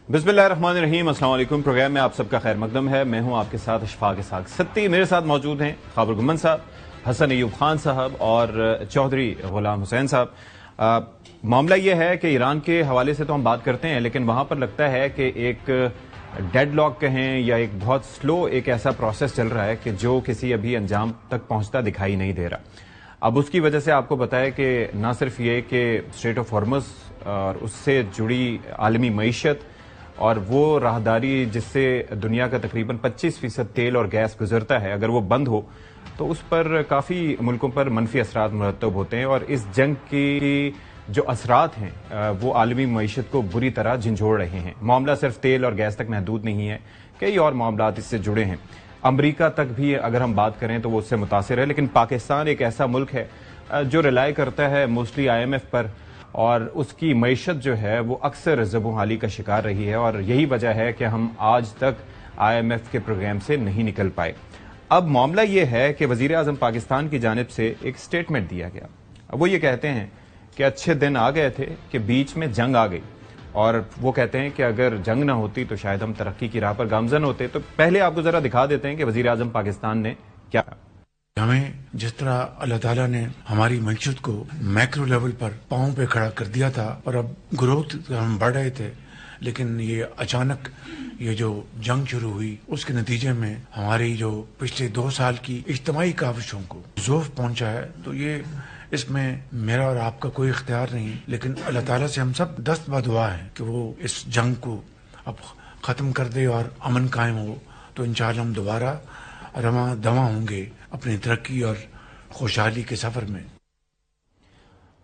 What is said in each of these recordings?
बिस्मिल्लाहिर्रहमानिर्रहीम। अस्सलाम वालेकुम। प्रोग्राम में आप सबका खैर मकदम है। मैं हूं आपके साथ अशफाक इसाक सत्ती। मेरे साथ मौजूद हैं खाबर गुम्मन साहब, हसन अयूब खान साहब और चौधरी गुलाम हुसैन साहब। मामला ये है कि ईरान के हवाले से तो हम बात करते हैं, लेकिन वहां पर लगता है कि एक डेडलॉक कहें या एक बहुत स्लो एक ऐसा प्रोसेस चल रहा है कि जो किसी अभी अंजाम तक पहुंचता दिखाई नहीं दे रहा। अब उसकी वजह से आपको बताया कि ना सिर्फ ये कि स्ट्रेट ऑफ हॉर्मज़ और उससे जुड़ी आलमी मईशत और वो राहदारी जिससे दुनिया का तकरीबन 25% तेल और गैस गुजरता है, अगर वो बंद हो तो उस पर काफ़ी मुल्कों पर मनफी असरात मुरतब होते हैं। और इस जंग की जो असरात हैं वो आलमी मईशत को बुरी तरह झंझोड़ रहे हैं। मामला सिर्फ तेल और गैस तक महदूद नहीं है, कई और मामलात इससे जुड़े हैं। अमरीका तक भी अगर हम बात करें तो वो उससे मुतासिर है, लेकिन पाकिस्तान एक ऐसा मुल्क है जो रिलाई करता है मोस्टली IMF पर, और उसकी मईशत जो है वो अक्सर ज़बूहाली का शिकार रही है। और यही वजह है कि हम आज तक IMF के प्रोग्राम से नहीं निकल पाए। अब मामला ये है कि वज़ीर आज़म पाकिस्तान की जानिब से एक स्टेटमेंट दिया गया। अब वो ये कहते हैं कि अच्छे दिन आ गए थे कि बीच में जंग आ गई, और वो कहते हैं कि अगर जंग ना होती तो शायद हम तरक्की की राह पर गामजन होते। तो पहले आपको जरा दिखा देते हैं कि वज़ीर आज़म पाकिस्तान ने क्या। हमें जिस तरह अल्लाह ताला ने हमारी मईशत को मैक्रो लेवल पर पांव पे खड़ा कर दिया था और अब ग्रोथ हम बढ़ रहे थे, लेकिन ये अचानक ये जो जंग शुरू हुई उसके नतीजे में हमारी जो पिछले 2 साल की इज्तिमाई काविशों को ज़ोफ पहुंचा है। तो ये इसमें मेरा और आपका कोई इख्तियार नहीं, लेकिन अल्लाह ताला से हम सब दस्त बदुआ है कि वो इस जंग को अब ख़त्म कर दे और अमन कायम हो। तो इंशाअल्लाह हम दोबारा रमा दमा होंगे अपनी तरक्की और खुशहाली के सफर में।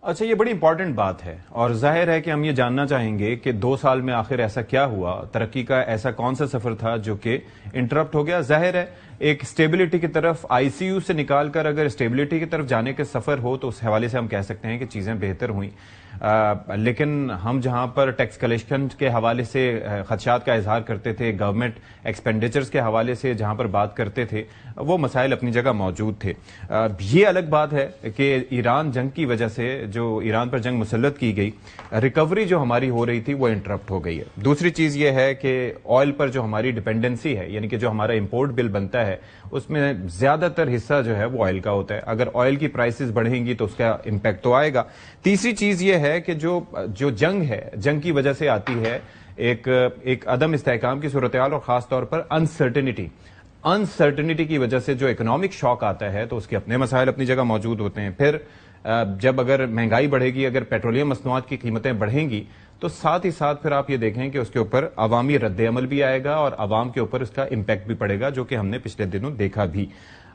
अच्छा, ये बड़ी इंपॉर्टेंट बात है और जाहिर है कि हम ये जानना चाहेंगे कि 2 साल में आखिर ऐसा क्या हुआ, तरक्की का ऐसा कौन सा सफर था जो कि इंटरप्ट हो गया। जाहिर है एक स्टेबिलिटी की तरफ, ICU से निकालकर अगर स्टेबिलिटी की तरफ जाने के सफर हो तो उस हवाले से हम कह सकते हैं कि चीजें बेहतर हुई। लेकिन हम जहां पर टैक्स कलेक्शन के हवाले से खदशात का इजहार करते थे, गवर्नमेंट एक्सपेंडिचर्स के हवाले से जहां पर बात करते थे, वो मसाइल अपनी जगह मौजूद थे। ये अलग बात है कि ईरान जंग की वजह से जो ईरान पर जंग मुसल्लत की गई, रिकवरी जो हमारी हो रही थी वो इंटरप्ट हो गई है। दूसरी चीज ये है कि ऑयल पर जो हमारी डिपेंडेंसी है, यानी कि जो हमारा इंपोर्ट बिल बनता है उसमें ज्यादातर हिस्सा जो है वो ऑयल का होता है। अगर ऑयल की प्राइसेस बढ़ेंगी तो उसका इंपैक्ट तो आएगा। तीसरी चीज ये है कि जो जंग है, जंग की वजह से आती है एक अदम इस्तेहकाम की सूरत हाल और खास तौर पर अनसर्टेनिटी की वजह से जो इकोनॉमिक शॉक आता है तो उसके अपने मसाइल अपनी जगह मौजूद होते हैं। फिर जब अगर महंगाई बढ़ेगी, अगर पेट्रोलियम मसनूआत की कीमतें बढ़ेंगी तो साथ ही साथ फिर आप ये देखें कि उसके ऊपर अवामी रद्द-ए-अमल भी आएगा और अवाम के ऊपर उसका इंपैक्ट भी पड़ेगा, जो कि हमने पिछले दिनों देखा भी।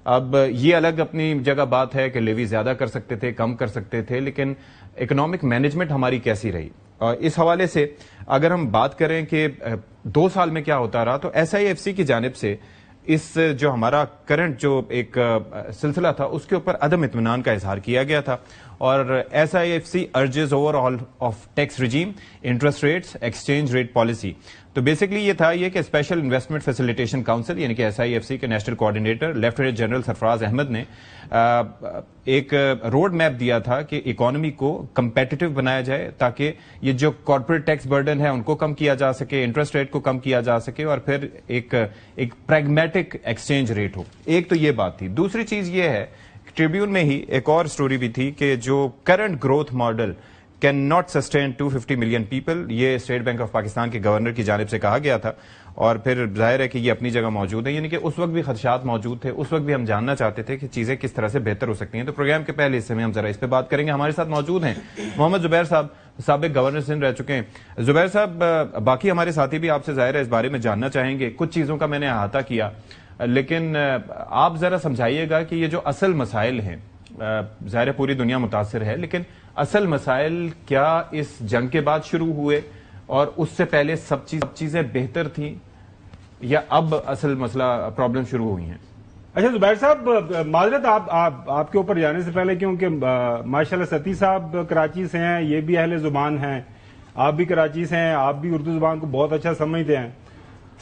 अब ये अलग अपनी जगह बात है कि लेवी ज्यादा कर सकते थे, कम कर सकते थे, लेकिन इकोनॉमिक मैनेजमेंट हमारी कैसी रही। और इस हवाले से अगर हम बात करें कि 2 साल में क्या होता रहा, तो SIFC की जानिब से इस जो हमारा करंट जो एक सिलसिला था उसके ऊपर अदम इत्मीनान का इजहार किया गया था। और SIFC urges overall of tax regime, interest rates, exchange rate policy. तो बेसिकली ये था ये कि स्पेशल इन्वेस्टमेंट फैसिलिटेशन काउंसिल यानी कि SIFC के national coordinator lieutenant general Sarfaraz Ahmed ने एक रोड मैप दिया था कि इकोनॉमी को कंपेटिटिव बनाया जाए ताकि ये जो कॉर्पोरेट टैक्स बर्डन है उनको कम किया जा सके, इंटरेस्ट रेट को कम किया जा सके और फिर एक प्रैग्मेटिक एक्सचेंज रेट हो। एक तो ये बात थी। दूसरी चीज ये है, ट्रिब्यून में ही एक और स्टोरी भी थी कि जो current growth model can not sustain 250 million people, ये स्टेट बैंक ऑफ पाकिस्तान के गवर्नर की जानिब से कहा गया था। और फिर जाहिर है कि ये अपनी जगह मौजूद है, यानी कि उस वक्त भी खदशात मौजूद थे, उस वक्त भी हम जानना चाहते थे कि चीजें किस तरह से बेहतर हो सकती हैं। तो प्रोग्राम के पहले हिस्से में हम जरा इस पर बात करेंगे। हमारे साथ मौजूद हैं मोहम्मद जुबैर साहब, साबिक गवर्नर सिंध रह चुके हैं। जुबैर साहब, बाकी हमारे साथी भी आपसे जाहिर है इस बारे में जानना चाहेंगे। कुछ चीजों का मैंने अहाता किया, लेकिन आप जरा समझाइएगा कि ये जो असल मसाइल हैं, जाहिर है पूरी दुनिया मुतासिर है, लेकिन असल मसाइल क्या इस जंग के बाद शुरू हुए और उससे पहले सब चीजें बेहतर थी, या अब असल मसला प्रॉब्लम शुरू हुई हैं? अच्छा जुबैर साहब, माजरत आपके ऊपर जाने से पहले, क्योंकि माशाल्लाह सती साहब कराची से हैं, ये भी अहले जुबान हैं, आप भी कराची से हैं, आप भी उर्दू जुबान को बहुत अच्छा समझते हैं।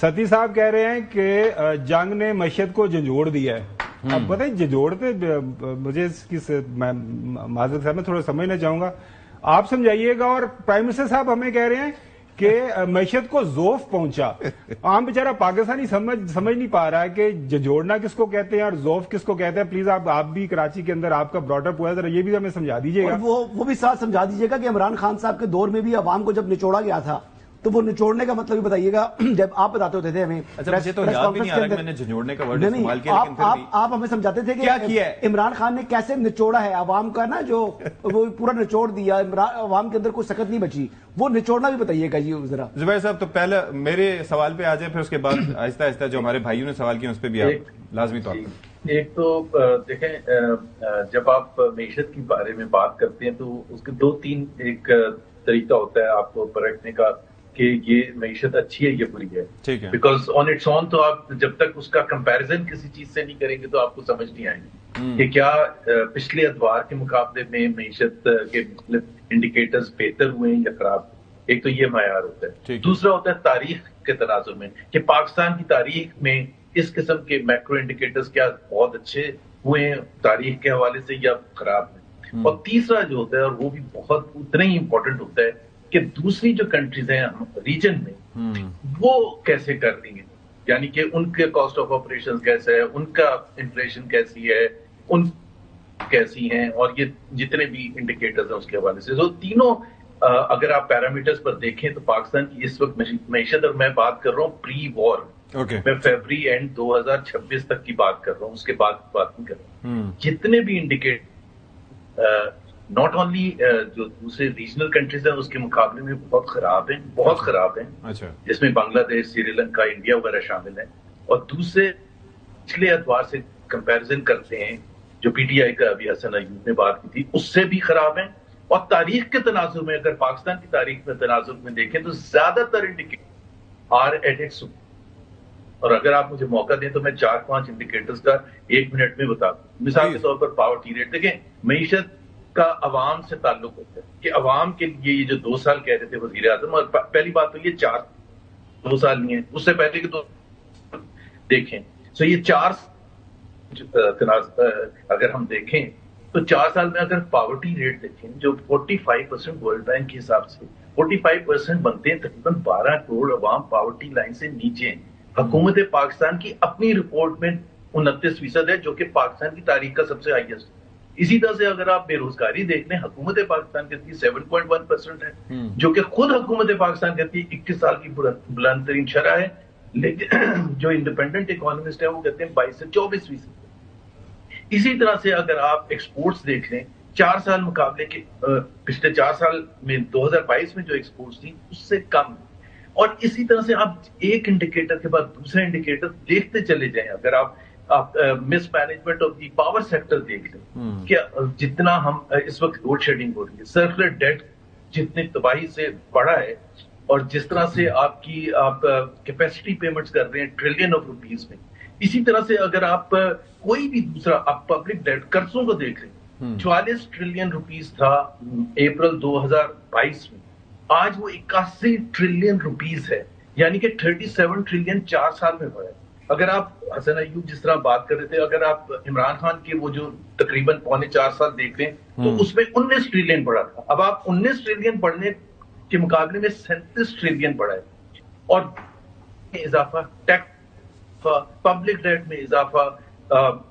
सती साहब कह रहे हैं कि जंग ने मईशत को झंझोड़ दिया है। अब पता है झंझोड़ते, मुझे माजरत साहब मैं थोड़ा समझना चाहूंगा, आप समझाइएगा। और प्राइम मिनिस्टर साहब हमें कह रहे हैं کہ معیشت کو ذوف پہنچا. عام بیچارہ پاکستانی سمجھ نہیں پا رہا ہے کہ جھنجھوڑنا کس کو کہتے ہیں اور ذوف کس کو کہتے ہیں. پلیز آپ بھی کراچی کے اندر آپ کا براڈ اپ ہوا ہے, ذرا یہ بھی ہمیں سمجھا دیجیے گا. وہ بھی ساتھ سمجھا دیجیے گا کہ عمران خان صاحب کے دور میں بھی عوام کو جب نچوڑا گیا تھا تو وہ نچوڑنے کا مطلب بھی بتائیے گا. جب آپ بتاتے ہوتے تھے ہمیں, اچھا مجھے تو یاد بھی نہیں آ رہا کہ میں نے جھنجھوڑنے کا ورڈ استعمال کیا, لیکن پھر بھی آپ ہمیں سمجھاتے تھے کہ عمران خان نے کیسے نچوڑا ہے عوام کا نا, جو وہ پورا نچوڑ دیا, عوام کے اندر کوئی سکت نہیں بچی. وہ نچوڑنا بھی بتائیے گا جی ذرا. زبیر صاحب تو پہلے میرے سوال پہ آ جائے, پھر اس کے بعد آہستہ آہستہ جو ہمارے بھائیوں نے سوال کیا اس پہ بھی آپ لازمی طور پر. ایک تو دیکھیں, جب آپ معیشت کے بارے میں بات کرتے ہیں تو اس کے دو تین ایک طریقہ ہوتا ہے آپ کو پرکھنے کا کہ یہ معیشت اچھی ہے یہ بری ہے. ٹھیک ہے, بیکاز آن اٹس اون تو آپ جب تک اس کا کمپیریزن کسی چیز سے نہیں کریں گے تو آپ کو سمجھ نہیں آئے گی کہ کیا پچھلے ادوار کے مقابلے میں معیشت کے انڈیکیٹرز بہتر ہوئے ہیں یا خراب. ایک تو یہ معیار ہوتا ہے. دوسرا ہوتا ہے تاریخ کے تناظر میں کہ پاکستان کی تاریخ میں اس قسم کے میکرو انڈیکیٹرز کیا بہت اچھے ہوئے ہیں تاریخ کے حوالے سے یا خراب ہیں. اور تیسرا جو ہوتا ہے, اور وہ بھی بہت اتنا ہی امپورٹنٹ ہوتا ہے, کہ دوسری جو کنٹریز ہیں ریجن میں وہ کیسے کر رہی ہیں, یعنی کہ ان کے کاسٹ آف آپریشن کیسے ہے, ان کا انفلیشن کیسی ہے, ان کیسی ہیں, اور یہ جتنے بھی انڈیکیٹرز ہیں اس کے حوالے سے. تو تینوں اگر آپ پیرامیٹرز پر دیکھیں تو پاکستان کی اس وقت معیشت, اور میں بات کر رہا ہوں پری وار, میں فیبری اینڈ 2026 تک کی بات کر رہا ہوں, اس کے بعد بات نہیں کر رہا ہوں. جتنے بھی انڈیکیٹر ناٹ اونلی جو دوسرے ریجنل کنٹریز ہیں اس کے مقابلے میں بہت خراب ہیں, بہت خراب ہیں, جس میں بنگلہ دیش, سری لنکا, انڈیا وغیرہ شامل ہیں. اور دوسرے پچھلے ادوار سے کمپیریزن کرتے ہیں جو پی ٹی آئی کا ابھی حسن ایوب نے بات کی تھی, اس سے بھی خراب ہیں. اور تاریخ کے تناظر میں اگر پاکستان کی تاریخ میں تناظر میں دیکھیں تو زیادہ تر انڈیکیٹر آر ایٹ اٹس. اور اگر آپ مجھے موقع دیں تو میں 4-5 انڈیکیٹرز کا 1 منٹ میں بتا دوں. مثال کے طور پر پاورٹی ریٹ دیکھیں, معیشت کا عوام سے تعلق ہوتا ہے کہ عوام کے لیے یہ جو 2 سال کہہ رہے تھے وزیر اعظم, اور پہلی بات تو یہ 2 سال نہیں ہے, اس سے پہلے کے 2 دیکھیں. سو یہ 4 اگر ہم دیکھیں تو 4 سال میں اگر پاورٹی ریٹ دیکھیں جو 45% ورلڈ بینک کے حساب سے 45% بنتے ہیں, تقریباً 12 کروڑ عوام پاورٹی لائن سے نیچے ہیں. حکومت پاکستان کی اپنی رپورٹ میں 29% ہے, جو کہ پاکستان کی تاریخ کا سب سے ہائیسٹ. اسی طرح سے اگر آپ بے روزگاری دیکھ لیں, حکومت پاکستان کہتی ہے 7.1% ہے, جو کہ خود حکومت پاکستان کہتی ہے 21 سال کی بلند ترین شرح ہے, لیکن جو انڈیپینڈنٹ اکانومسٹ ہے وہ کہتے ہیں 22 سے 24%. اسی طرح سے اگر آپ ایکسپورٹس دیکھ لیں 4 سال مقابلے کے پچھلے 4 سال میں 2022 میں جو ایکسپورٹس تھی اس سے کم. اور اسی طرح سے آپ ایک انڈیکیٹر کے بعد دوسرا انڈیکیٹر دیکھتے چلے جائیں. اگر آپ mismanagement of the power sector دیکھ لیں کہ جتنا ہم اس وقت لوڈ شیڈنگ ہو رہی ہے, سرکولر ڈیٹ جتنی تباہی سے بڑھا ہے, اور جس طرح سے آپ کیپیسٹی پیمنٹس کر رہے ہیں ٹریلین آف روپیز میں. اسی طرح سے اگر آپ کوئی بھی دوسرا آپ پبلک ڈیٹ قرضوں کو دیکھ لیں, 44 ٹریلین روپیز تھا اپریل 2022 میں, آج وہ 81 ٹریلین روپیز ہے, یعنی کہ 37 ٹریلین 4 سال میں بڑھا ہے. اگر آپ حسن ایوب جس طرح بات کر رہے تھے, اگر آپ عمران خان کے وہ جو تقریباً 4.25 سال دیکھ لیں تو اس میں 19 ٹریلین بڑھا تھا. اب آپ 19 ٹریلین بڑھنے کے مقابلے میں 37 ٹریلین بڑھا ہے. اور اضافہ ٹیکس, پبلک ڈیٹ میں اضافہ,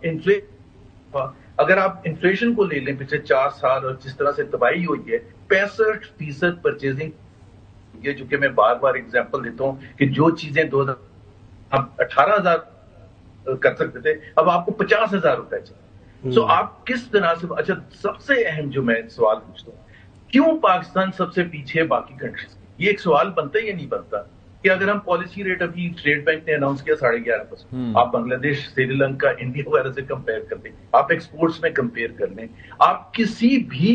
انفلیشن, اگر آپ انفلیشن کو لے لیں پچھلے 4 سال اور جس طرح سے تباہی ہوئی ہے, 65% پرچیزنگ, یہ جو کہ میں بار بار ایگزامپل دیتا ہوں کہ جو چیزیں 18,000 کر سکتے تھے اب آپ کو 50,000 روپے چاہیے. سو آپ کس طرح سے, اچھا سب سے اہم جو میں سوال پوچھتا ہوں, کیوں پاکستان سب سے پیچھے ہے باقی کنٹریز؟ یہ ایک سوال بنتا ہے یا نہیں بنتا کہ اگر ہم پالیسی ریٹ ابھی اسٹیٹ بینک نے اناؤنس کیا 11.5%, آپ بنگلہ دیش, سری لنکا, انڈیا وغیرہ سے کمپیئر کر لیں, آپ ایکسپورٹس میں کمپیئر کر لیں, آپ کسی بھی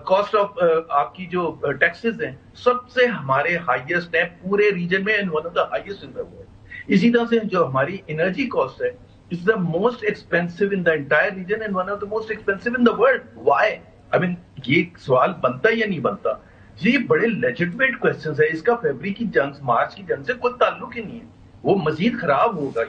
کاسٹ آف آپ کی جو ٹیکسز ہیں سب سے ہمارے ہائیسٹ ہیں پورے ریجن میں, and one of the highest in the world. اسی طرح سے جو ہماری انرجی کاسٹ ہے is the most expensive in the entire region and one of the most expensive in the world. Why? I mean یہ سوال بنتا یا نہیں بنتا؟ یہ بڑے لیجٹمیٹ کوسچنز ہے. اس کا فیبری کی جنگ, مارچ کی جنگ سے کوئی تعلق ہی نہیں ہے, وہ مزید خراب ہوگا.